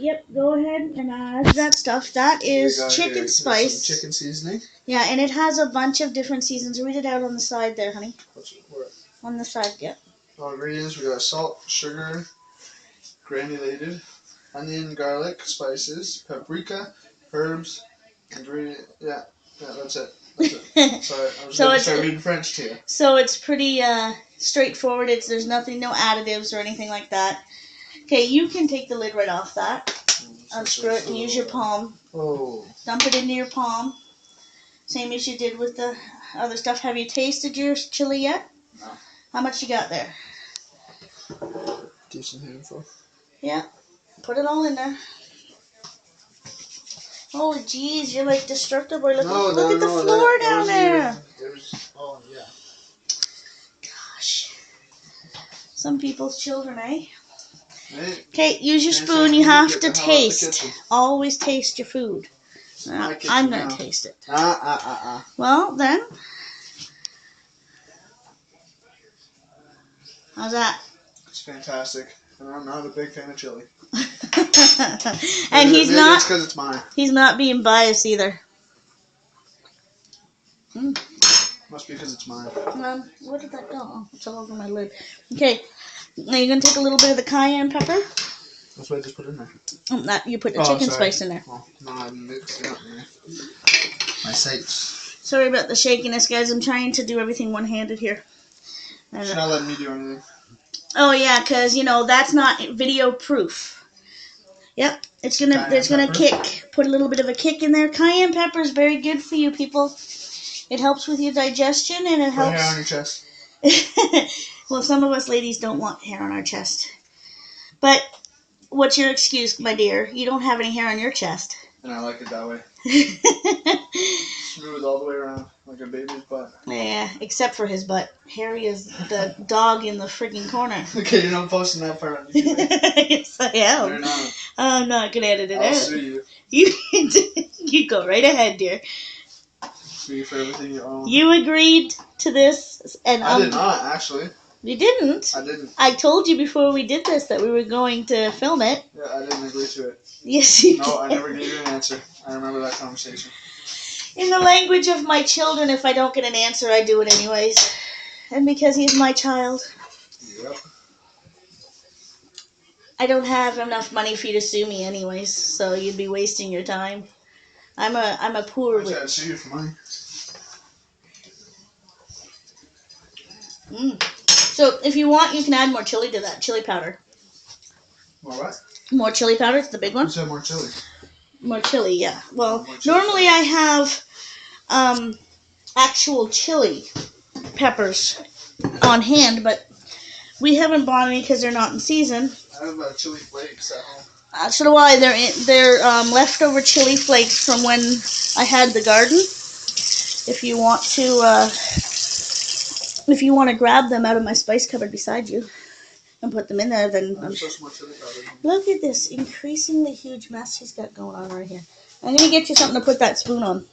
Yep, go ahead and add that stuff. That is chicken spice. Chicken seasoning. Yeah, and it has a bunch of different seasons. Read it out on the side there, honey. Where? On the side, yep. Ingredients, we got salt, sugar, granulated, onion, garlic, spices, paprika, herbs, ingredient. Yeah, that's it. Sorry, I was going to start reading French to you. So it's pretty straightforward. There's nothing, no additives or anything like that. Okay, you can take the lid right off that. Unscrew it and use your palm. Oh. Dump it into your palm. Same as you did with the other stuff. Have you tasted your chili yet? No. How much you got there? Decent handful. Yeah. Put it all in there. Oh, jeez, you're like destructible. Look at the floor down there. Oh, yeah. Gosh. Some people's children, eh? Okay, use your spoon. You have to taste. Always taste your food. I'm going to taste it. Well, then. How's that? It's fantastic. And I'm not a big fan of chili. And he's not. It's because it's mine. He's not being biased either. Must be because it's mine. Where did that go? Oh, it's all over my lid. Okay. Now you're going to take a little bit of the cayenne pepper. That's what I just put in there. You put the chicken spice in there. Oh, no, I mixed it up. My sights. Sorry about the shakiness, guys. I'm trying to do everything one-handed here. She's not letting me do anything. Oh, yeah, because, that's not video proof. Yep, it's gonna kick. Put a little bit of a kick in there. Cayenne pepper is very good for you, people. It helps with your digestion, and it helps. Put hair on your chest. Well, some of us ladies don't want hair on our chest. But what's your excuse, my dear? You don't have any hair on your chest. And I like it that way. Smooth all the way around, like a baby's butt. Yeah, except for his butt. Harry is the dog in the freaking corner. Okay, you're not posting that part on YouTube. Yes, I am. You're not. I'm not going to edit it out. I'll sue you. You go right ahead, dear. Sue you for everything you own. You agreed to this, and I did not, actually. You didn't? I didn't. I told you before we did this that we were going to film it. Yeah, I didn't agree to it. Yes, you did. No, I never gave you an answer. I remember that conversation. In the language of my children, if I don't get an answer, I do it anyways. And because he's my child. Yep. I don't have enough money for you to sue me anyways, so you'd be wasting your time. I'm a poor witch. I'd sue you for money. So if you want, you can add more chili to that. Chili powder. More what? More chili powder. It's the big one. You said more chili. More chili, yeah. Well, normally I have actual chili peppers on hand, but we haven't bought any because they're not in season. I have chili flakes at home. So do I. They're leftover chili flakes from when I had the garden. If you want to grab them out of my spice cupboard beside you and put them in there, then look at this increasingly huge mess he's got going on right here. I'm gonna get you something to put that spoon on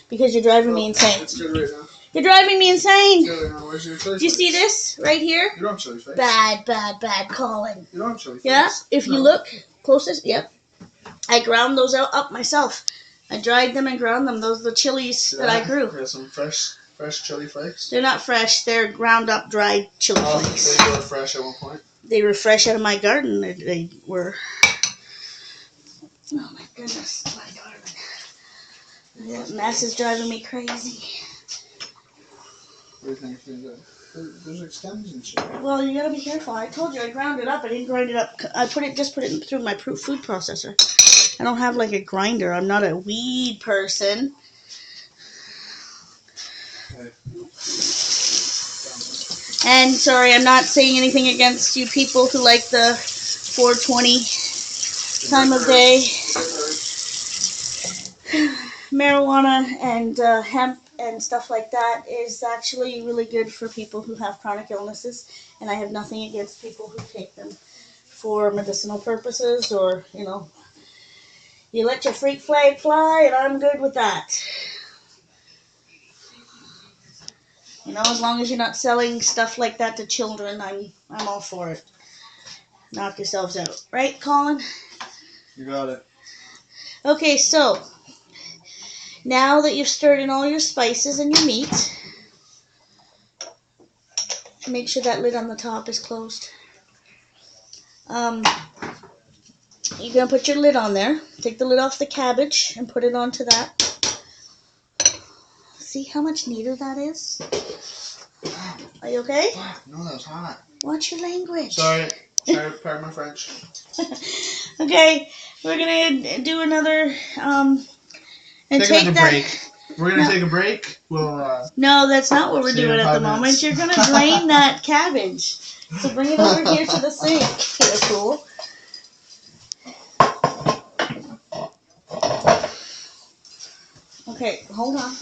because you're driving me insane. It's good right now. You're driving me insane. Good right now. Where's your chili Do you see this right here? You don't have chili flakes. Bad calling. You don't have chili flakes. Yeah. If you look closest, yep. I ground those out up myself. I dried them and ground them. Those are the chilies that I grew. Yeah, some fresh chili flakes. They're not fresh. They're ground up, dried chili flakes. They were fresh at one point. They were fresh out of my garden. They were. Oh my goodness, my garden. That mess is driving me crazy. What do you think? There's extends and shit. Well, you gotta be careful. I told you I ground it up. I didn't grind it up. I just put it through my food processor. I don't have like a grinder. I'm not a weed person. Okay. And sorry, I'm not saying anything against you people who like the 420 time of day. Marijuana and hemp and stuff like that is actually really good for people who have chronic illnesses, and I have nothing against people who take them for medicinal purposes, or, you let your freak flag fly, and I'm good with that. As long as you're not selling stuff like that to children, I'm all for it. Knock yourselves out. Right, Colin? You got it. Okay, so now that you've stirred in all your spices and your meat, make sure that lid on the top is closed. You're going to put your lid on there. Take the lid off the cabbage and put it onto that. See how much neater that is? Are you okay? No, that was hot. Watch your language. Sorry, pardon my French. Okay, we're going to do another... and take another that, break. We're going to take a break. We'll... No, that's not what we're See you doing in at the 5 moment. minutes. You're going to drain that cabbage. So bring it over here to the sink. That's cool. Okay, hold on.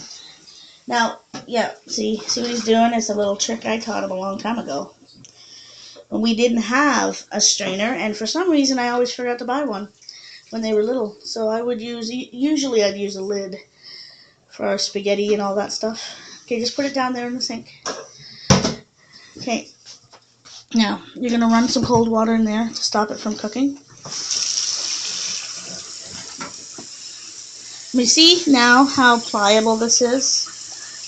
Now, yeah, see what he's doing? It's a little trick I taught him a long time ago. When we didn't have a strainer, and for some reason I always forgot to buy one when they were little. So I would usually I'd use a lid for our spaghetti and all that stuff. Okay, just put it down there in the sink. Okay, now you're going to run some cold water in there to stop it from cooking. We see now how pliable this is.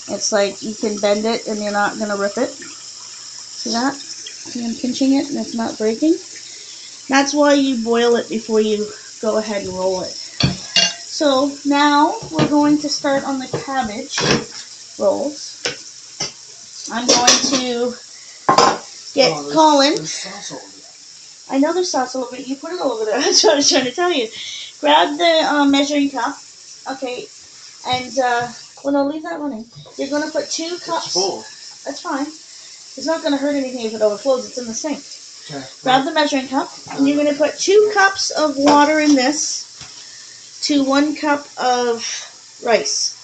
It's like you can bend it and you're not going to rip it. See that? See, I'm pinching it and it's not breaking. That's why you boil it before you go ahead and roll it. So now we're going to start on the cabbage rolls. I'm going to get Colin. There's sauce all over there. I know there's sauce all over it. You put it all over there. That's what I was trying to tell you. Grab the measuring cup. Okay. And, well, no, leave that running. You're going to put 2 cups. It's full. That's fine. It's not going to hurt anything if it overflows. It's in the sink. Okay. Grab the measuring cup, and you're going to put 2 cups of water in this to 1 cup of rice.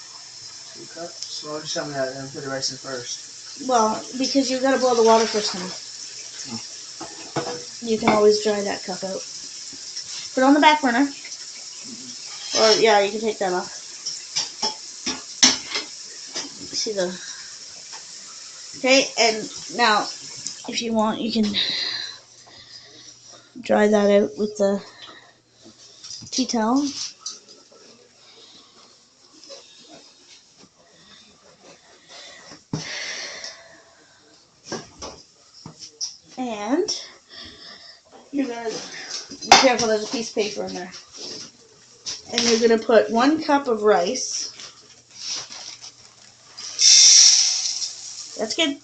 2 cups? So just tell me that and put the rice in first. Well, because you've got to boil the water first, honey. You can always dry that cup out. Put it on the back burner. Or, yeah, you can take that off. See the... Okay, and now, if you want, you can dry that out with the tea towel. And you're going to be careful, there's a piece of paper in there. And you're going to put 1 cup of rice. That's good.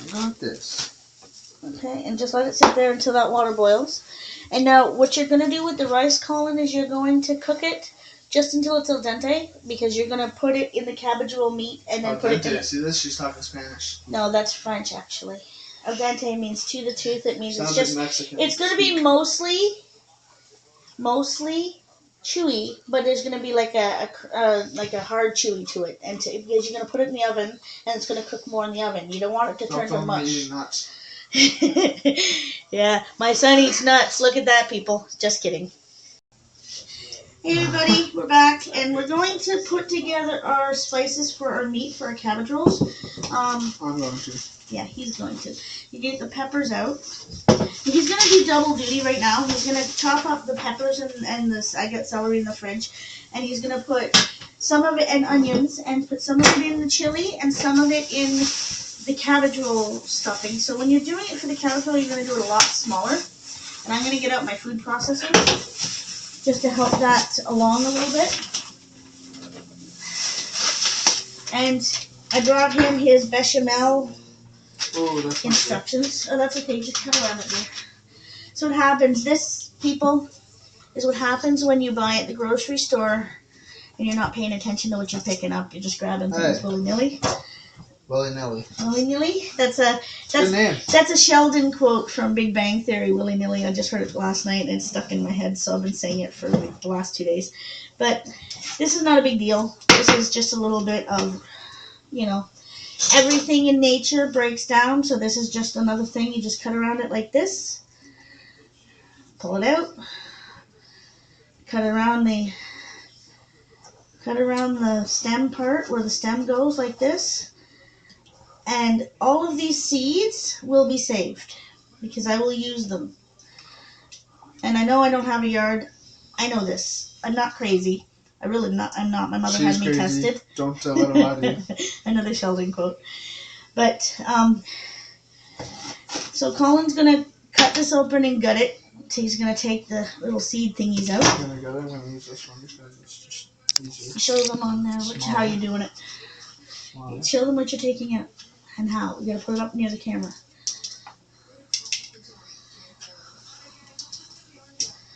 I got this. Okay, and just let it sit there until that water boils. And now what you're going to do with the rice, Colin, is you're going to cook it just until it's al dente, because you're going to put it in the cabbage roll meat and then put it in. See this? She's talking Spanish. No, that's French, actually. Al dente means to the tooth. It means Sounds it's just... like Mexican. It's going to be mostly chewy, but there's going to be like a hard chewy to it, and because you're going to put it in the oven, and it's going to cook more in the oven. You don't want it to turn to mush. Eating nuts. Yeah, my son eats nuts. Look at that, people. Just kidding. Hey everybody, we're back, and we're going to put together our spices for our meat for our cabbage rolls. I'm going to. Yeah, he's going to. You get the peppers out. He's going to do double duty right now. He's going to chop up the peppers and this. I got celery in the fridge. And he's going to put some of it in onions and put some of it in the chili and some of it in the cabbage roll stuffing. So when you're doing it for the cabbage roll, you're going to do it a lot smaller. And I'm going to get out my food processor just to help that along a little bit. And I brought him his bechamel instructions. Oh, that's okay. Just cut around it there. So what happens, this, people, is what happens when you buy at the grocery store and you're not paying attention to what you're picking up. You're just grabbing things willy-nilly. Willy-nilly. Willy-nilly? That's a Sheldon quote from Big Bang Theory, willy-nilly. I just heard it last night and it's stuck in my head, so I've been saying it for like the last 2 days. But this is not a big deal. This is just a little bit of, you know, everything in nature breaks down, so this is just another thing. You just cut around it like this. Pull it out. Cut around the stem part where the stem goes like this. And all of these seeds will be saved because I will use them. And I know I don't have a yard. I know this. I'm not crazy. I'm not. My mother She's had me crazy. tested. Don't let him lie to you. Another Sheldon quote. But, so Colin's going to cut this open and gut it. So he's going to take the little seed thingies out. I'm gonna use this one because it's just easier. Show them on there how you're doing it. Smaller. Show them what you're taking out and how. You got to put it up near the camera.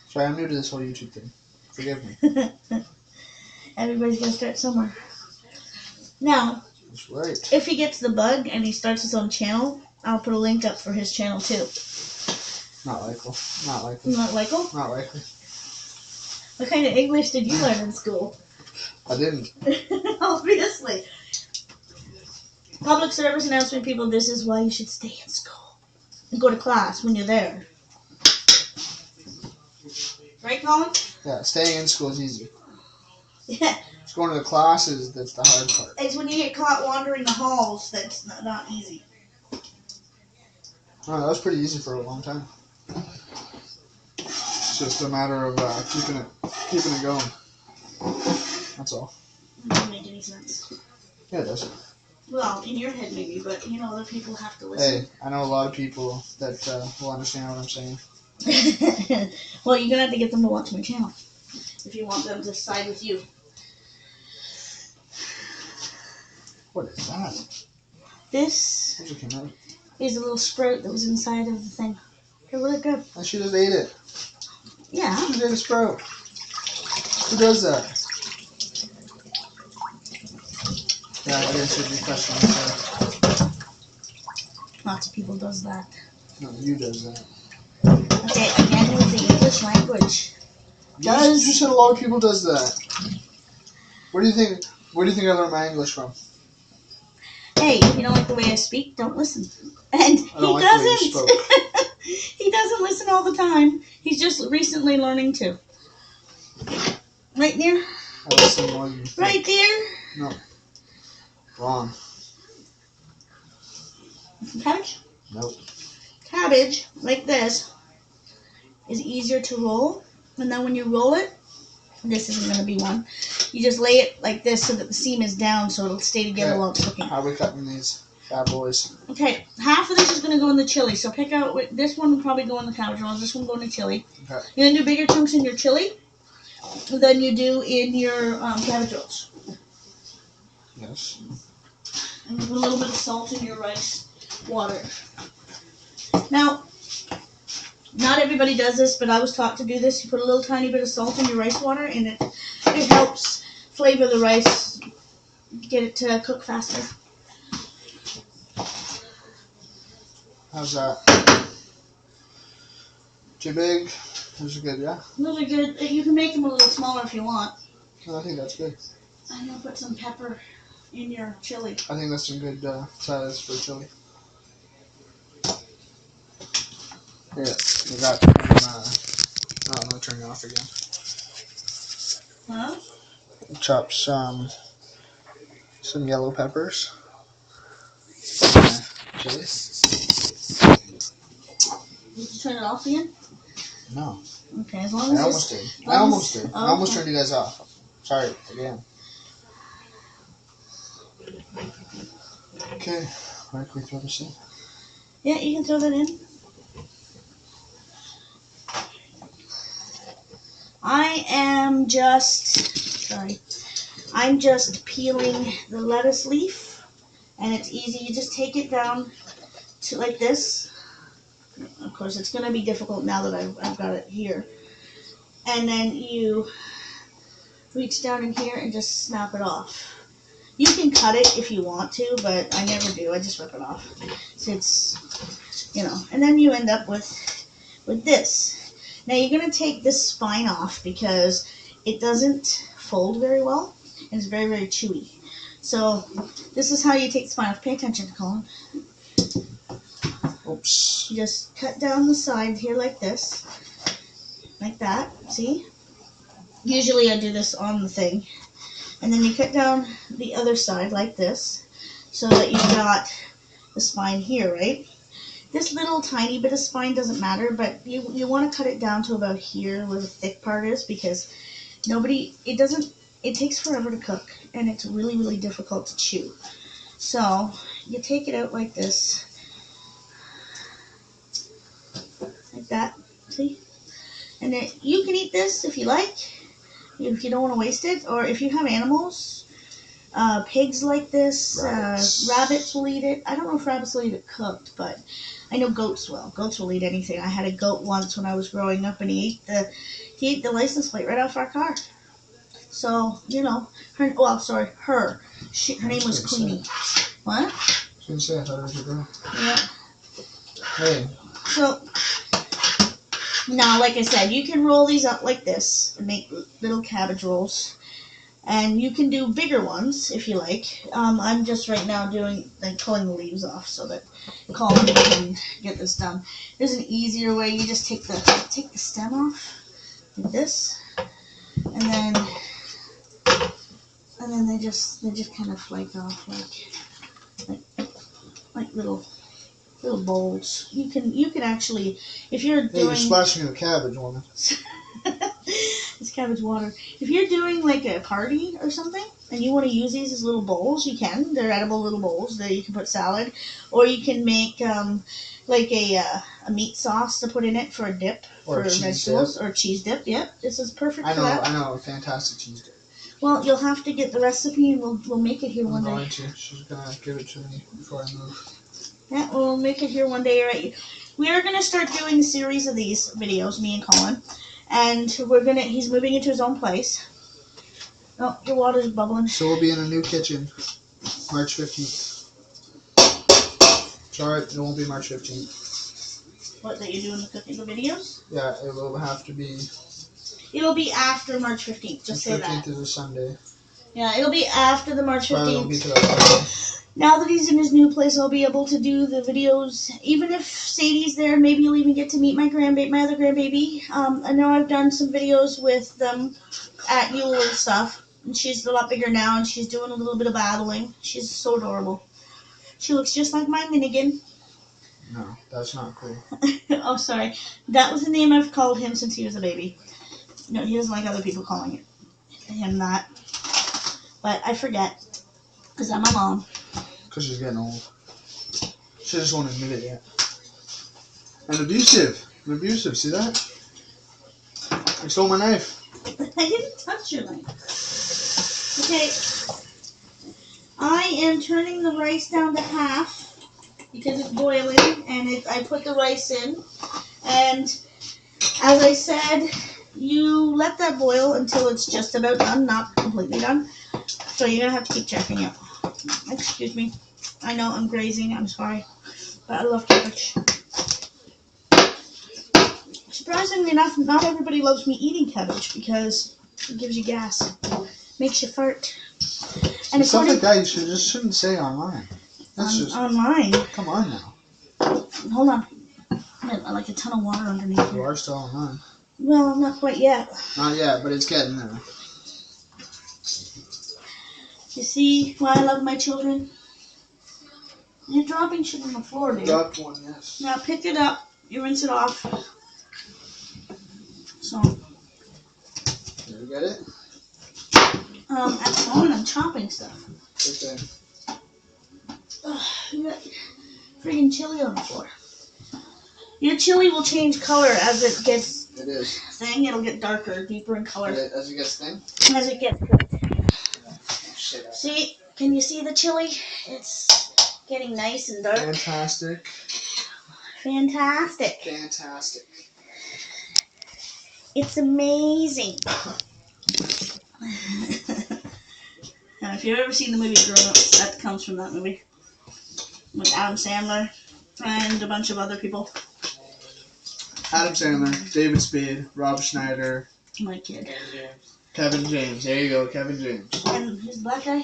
Sorry, I'm new to this whole YouTube thing. Forgive me. Everybody's got to start somewhere. Now, That's right. if he gets the bug and he starts his own channel, I'll put a link up for his channel too. Not likely. Not likely. Not likely? Not likely. What kind of English did you learn in school? I didn't. Obviously. Public service announcement, people, this is why you should stay in school and go to class when you're there. Right, Colin? Yeah, staying in school is easy. Yeah. Just going to the classes, that's the hard part. It's when you get caught wandering the halls that's not easy. Oh, that was pretty easy for a long time. It's just a matter of keeping it going. That's all. It doesn't make any sense. Yeah, it does. Well, in your head maybe, but other people have to listen. Hey, I know a lot of people that will understand what I'm saying. Well, you're gonna have to get them to watch my channel if you want them to side with you. What is that? This Where's it come out? is a little sprout that was inside of the thing. They're really good. And she just ate it. Yeah. She just ate a sprout. Who does that? Yeah, I answered your question. So. Lots of people does that. No, you does that. Okay, again with the English language. You said a lot of people does that. Where do you think I learned my English from? Hey, if you don't like the way I speak, don't listen. And I don't like the way you doesn't. spoke. He doesn't listen all the time. He's just recently learning to. Right there? I listen more than you think. Right there? No. Wrong. Cabbage? Nope. Cabbage, like this, is easier to roll. And then when you roll it, this isn't going to be one. You just lay it like this so that the seam is down so it'll stay together Okay. while it's cooking. How are we cutting these bad boys? Okay, half of this is going to go in the chili. So pick out, this one will probably go in the cabbage rolls. This one will go in the chili. Okay. You're going to do bigger chunks in your chili than you do in your cabbage rolls. Yes. And put a little bit of salt in your rice water. Now, not everybody does this, but I was taught to do this. You put a little tiny bit of salt in your rice water, and it helps flavor the rice, get it to cook faster. How's that? Too big? Those are good, yeah? Those are good. You can make them a little smaller if you want. No, I think that's good. I'm going to put some pepper in your chili. I think that's some good size for chili. Here, we got I'm gonna turn it off again. Huh? Chop some yellow peppers. Chili. Did you turn it off again? No. Okay, as long as I almost did. I almost did. I almost turned you guys off. Sorry, again. Okay, where can we throw this in? Yeah, you can throw that in. I'm just peeling the lettuce leaf, and it's easy. You just take it down to like this. Of course, it's going to be difficult now that I've got it here. And then you reach down in here and just snap it off. You can cut it if you want to, but I never do. I just rip it off. So it's, and then you end up with this. Now you're going to take this spine off because it doesn't fold very well, and it's very, very chewy. So this is how you take the spine off. Pay attention, Colin. Oops. You just cut down the side here like this. Like that, see? Usually I do this on the thing. And then you cut down the other side like this, so that you've got the spine here, right? This little tiny bit of spine doesn't matter, but you want to cut it down to about here where the thick part is, because it takes forever to cook, and it's really, really difficult to chew. So you take it out like this, like that, see? And then you can eat this if you like, if you don't want to waste it, or if you have animals, pigs like this, rabbits will eat it. I don't know if rabbits will eat it cooked, but I know goats will. Goats will eat anything. I had a goat once when I was growing up, and he ate the license plate right off our car. So, you know, her name was Queenie. What? I was going to say, I thought it was a girl. Yeah. Hey. So, now, like I said, you can roll these up like this and make little cabbage rolls. And you can do bigger ones if you like. I'm just right now pulling the leaves off so that Colin can get this done. There's an easier way. You just take the stem off like this, and then they just kind of flake off like little bowls. You can actually, if you're doing. Hey, you're splashing in the cabbage, woman. It's cabbage water. If you're doing like a party or something and you want to use these as little bowls, you can. They're edible little bowls that you can put salad, or you can make like a meat sauce to put in it for a dip or for vegetables or cheese dip. Yep, this is perfect for that. I know, a fantastic cheese dip. Well, you'll have to get the recipe, and we'll make it here one day. I'm going to. She's gonna give it to me before I move. Yeah, we'll make it here one day. Right. We are gonna start doing a series of these videos, me and Colin. And he's moving into his own place. Oh, your water's bubbling. So we'll be in a new kitchen, March 15th. Sorry, it won't be March 15th. What, that you're doing the cooking, the videos? Yeah, it will have to be. It'll be after March 15th, just say that. March 15th is a Sunday. Yeah, it'll be after the March 15th. Probably won't be till that. Now that he's in his new place, I'll be able to do the videos. Even if Sadie's there, maybe you'll even get to meet my other grandbaby. I know I've done some videos with them at Yule and stuff. And she's a lot bigger now, and she's doing a little bit of battling. She's so adorable. She looks just like my Minigan. No, that's not cool. Oh, sorry. That was the name I've called him since he was a baby. No, he doesn't like other people calling him that. But I forget, because I'm a mom. Because she's getting old. She just won't admit it yet. And abusive. See that? I stole my knife. I didn't touch your knife. Okay. I am turning the rice down to half because it's boiling, and I put the rice in. And as I said, you let that boil until it's just about done, not completely done. So you're going to have to keep checking it. Excuse me. I know I'm grazing, I'm sorry, but I love cabbage. Surprisingly enough, not everybody loves me eating cabbage because it gives you gas, makes you fart. And stuff like that you shouldn't say online. That's just online. Come on now. Hold on, I like a ton of water underneath You here. are still online. Well, not quite yet. Not yet, but it's getting there. You see why I love my children? You're dropping shit on the floor, dude. Dropped one, yes. Now pick it up. You rinse it off. So. Did you get it? At the moment I'm chopping stuff. Okay. You got friggin' chili on the floor. Your chili will change color as it gets It is. It'll get darker, deeper in color. As it gets thin? As it gets cooked. Shit. See? Can you see the chili? It's getting nice and dark. Fantastic. Fantastic. Fantastic. It's amazing. Now, if you've ever seen the movie Grown Ups, that comes from that movie. With Adam Sandler and a bunch of other people. Adam Sandler, David Spade, Rob Schneider, My kid. Kevin James. There you go, Kevin James. And who's the black guy?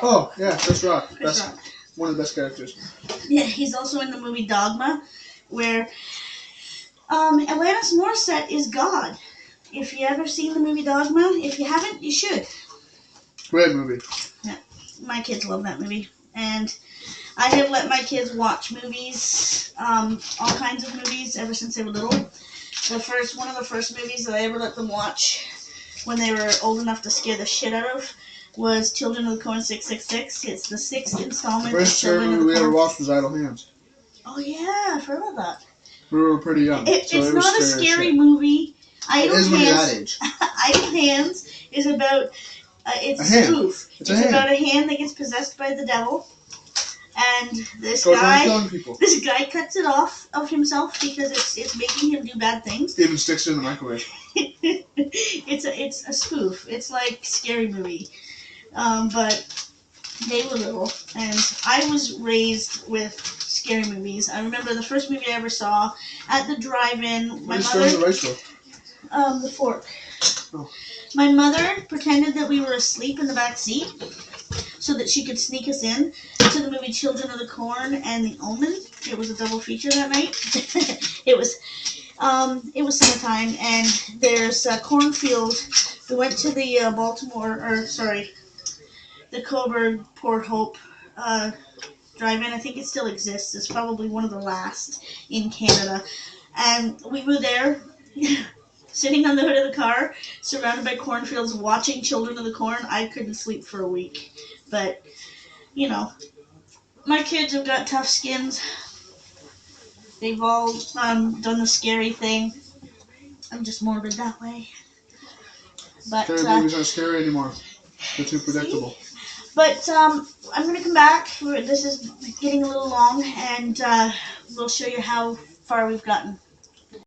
Oh, yeah, Chris Rock. Chris Rock. One of the best characters. Yeah, he's also in the movie Dogma, where Alanis Morissette is God. If you ever seen the movie Dogma, if you haven't, you should. Great movie. Yeah, my kids love that movie. And I have let my kids watch movies, all kinds of movies, ever since they were little. One of the first movies that I ever let them watch when they were old enough to scare the shit out of was Children of the Corn 666. It's the 6th installment. The first scary movie we ever watched was Idle Hands. Oh yeah, I forgot about that. We were pretty young. It's not a scary movie. It is when you're that age. Idle Hands is about it's a spoof. It's about a hand that gets possessed by the devil, and this guy cuts it off of himself because it's making him do bad things. Even sticks it in the microwave. It's a spoof. It's like Scary Movie, but they were little, and I was raised with scary movies. I remember the first movie I ever saw at the drive-in. My mother. The rice bowl? The fork. Oh. My mother pretended that we were asleep in the back seat so that she could sneak us in to the movie Children of the Corn and The Omen. It was a double feature that night. It was summertime, and there's a cornfield. We went to the the Coburg Port Hope drive-in. I think it still exists. It's probably one of the last in Canada. And we were there, sitting on the hood of the car, surrounded by cornfields, watching Children of the Corn. I couldn't sleep for a week. But, you know, my kids have got tough skins. They've all done the scary thing. I'm just morbid that way. But scary movies aren't scary anymore. They're too predictable. See? But I'm going to come back. This is getting a little long, and we'll show you how far we've gotten.